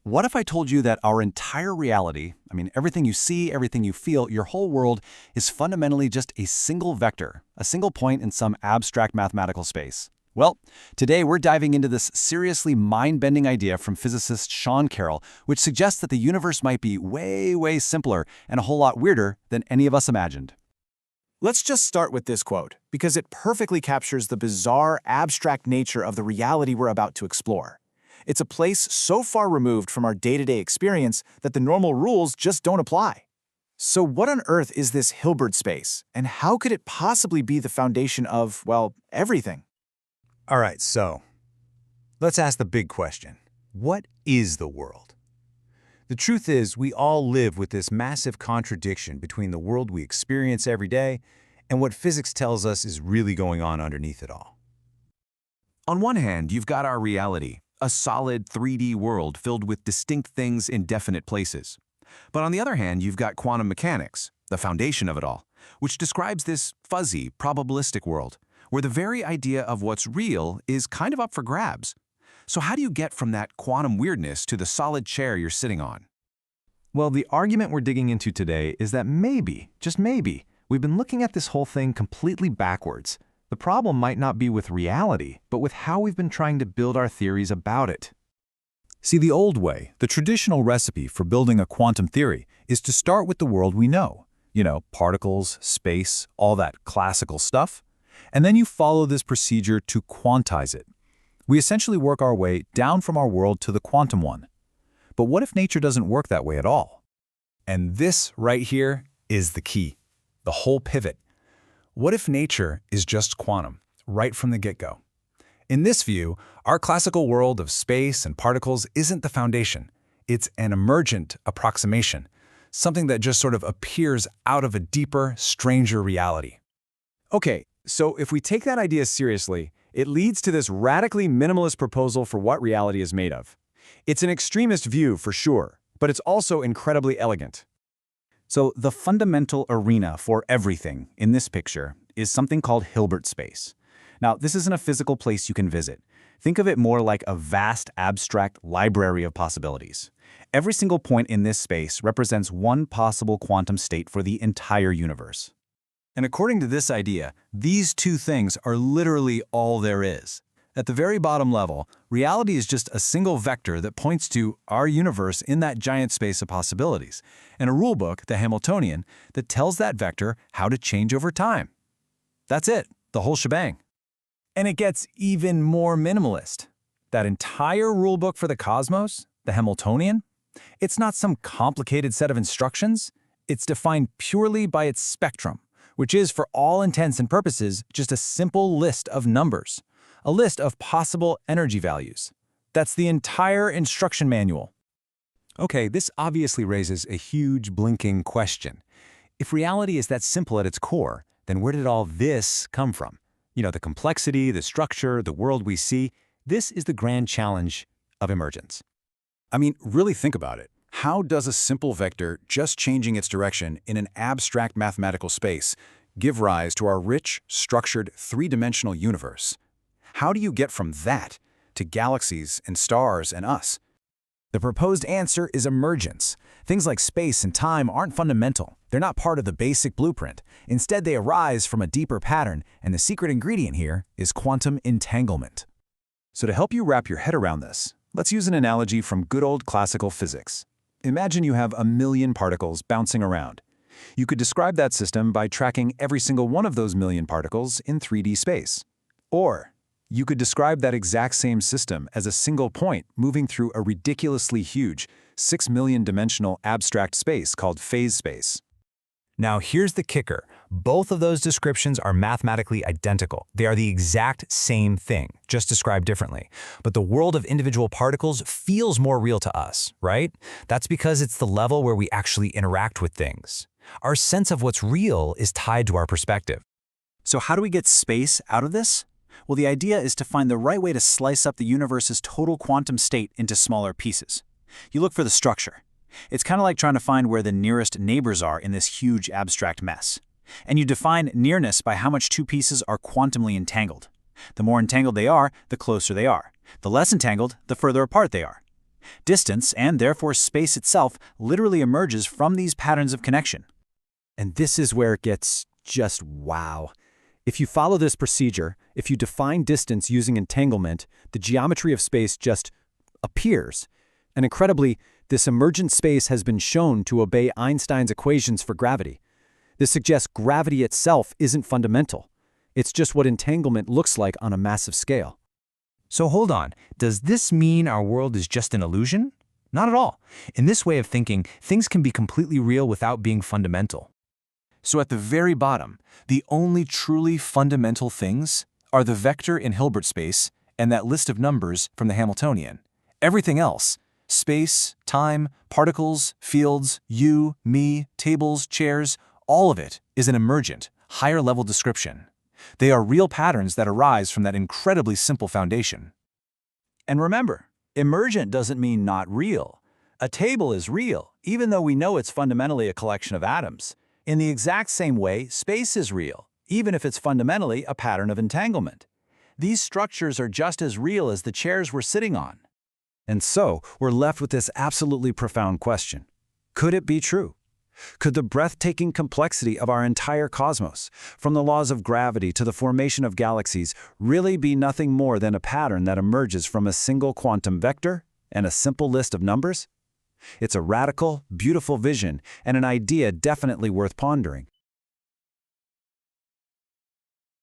What if I told you that our entire reality, everything you see, everything you feel, your whole world, is fundamentally just a single vector, a single point in some abstract mathematical space? Well, today we're diving into this seriously mind-bending idea from physicist Sean Carroll, which suggests that the universe might be way, way simpler and a whole lot weirder than any of us imagined. Let's just start with this quote, because it perfectly captures the bizarre, abstract nature of the reality we're about to explore. It's a place so far removed from our day-to-day experience that the normal rules just don't apply. So what on earth is this Hilbert space, and how could it possibly be the foundation of, well, everything? All right, so let's ask the big question. What is the world? The truth is, we all live with this massive contradiction between the world we experience every day and what physics tells us is really going on underneath it all. On one hand, you've got our reality, a solid 3D world filled with distinct things in definite places. But on the other hand, you've got quantum mechanics, the foundation of it all, which describes this fuzzy, probabilistic world, where the very idea of what's real is kind of up for grabs. So how do you get from that quantum weirdness to the solid chair you're sitting on? Well, the argument we're digging into today is that maybe, just maybe, we've been looking at this whole thing completely backwards. The problem might not be with reality, but with how we've been trying to build our theories about it. See, the old way, the traditional recipe for building a quantum theory, is to start with the world we know. Particles, space, all that classical stuff. And then you follow this procedure to quantize it. We essentially work our way down from our world to the quantum one. But what if nature doesn't work that way at all? And this right here is the key, the whole pivot. What if nature is just quantum, right from the get-go? In this view, our classical world of space and particles isn't the foundation. It's an emergent approximation, something that just sort of appears out of a deeper, stranger reality. Okay, so if we take that idea seriously, it leads to this radically minimalist proposal for what reality is made of. It's an extremist view for sure, but it's also incredibly elegant. So the fundamental arena for everything in this picture is something called Hilbert space. Now, this isn't a physical place you can visit. Think of it more like a vast, abstract library of possibilities. Every single point in this space represents one possible quantum state for the entire universe. And according to this idea, these two things are literally all there is. At the very bottom level, reality is just a single vector that points to our universe in that giant space of possibilities, and a rulebook, the Hamiltonian, that tells that vector how to change over time. That's it, the whole shebang. And it gets even more minimalist. That entire rulebook for the cosmos, the Hamiltonian, it's not some complicated set of instructions. It's defined purely by its spectrum, which is, for all intents and purposes, just a simple list of numbers, a list of possible energy values. That's the entire instruction manual. Okay, this obviously raises a huge blinking question. If reality is that simple at its core, then where did all this come from? The complexity, the structure, the world we see, this is the grand challenge of emergence. Really think about it. How does a simple vector just changing its direction in an abstract mathematical space give rise to our rich, structured, three-dimensional universe? How do you get from that to galaxies and stars and us? The proposed answer is emergence. Things like space and time aren't fundamental. They're not part of the basic blueprint. Instead, they arise from a deeper pattern, and the secret ingredient here is quantum entanglement. So to help you wrap your head around this, let's use an analogy from good old classical physics. Imagine you have 1,000,000 particles bouncing around. You could describe that system by tracking every single one of those 1,000,000 particles in 3D space. Or you could describe that exact same system as a single point moving through a ridiculously huge 6,000,000 dimensional abstract space called phase space. Now here's the kicker. Both of those descriptions are mathematically identical. They are the exact same thing, just described differently. But the world of individual particles feels more real to us, right? That's because it's the level where we actually interact with things. Our sense of what's real is tied to our perspective. So how do we get space out of this? Well, the idea is to find the right way to slice up the universe's total quantum state into smaller pieces. You look for the structure. It's kind of like trying to find where the nearest neighbors are in this huge abstract mess. And you define nearness by how much two pieces are quantumly entangled. The more entangled they are, the closer they are. The less entangled, the further apart they are. Distance, and therefore space itself, literally emerges from these patterns of connection. And this is where it gets just wow. If you follow this procedure, if you define distance using entanglement, the geometry of space just appears. And incredibly, this emergent space has been shown to obey Einstein's equations for gravity. This suggests gravity itself isn't fundamental. It's just what entanglement looks like on a massive scale. So hold on, does this mean our world is just an illusion? Not at all. In this way of thinking, things can be completely real without being fundamental. So at the very bottom, the only truly fundamental things are the vector in Hilbert space and that list of numbers from the Hamiltonian. Everything else, space, time, particles, fields, you, me, tables, chairs, all of it is an emergent, higher-level description. They are real patterns that arise from that incredibly simple foundation. And remember, emergent doesn't mean not real. A table is real, even though we know it's fundamentally a collection of atoms. In the exact same way, space is real, even if it's fundamentally a pattern of entanglement. These structures are just as real as the chairs we're sitting on. And so, we're left with this absolutely profound question. Could it be true? Could the breathtaking complexity of our entire cosmos, from the laws of gravity to the formation of galaxies, really be nothing more than a pattern that emerges from a single quantum vector and a simple list of numbers? It's a radical, beautiful vision and an idea definitely worth pondering.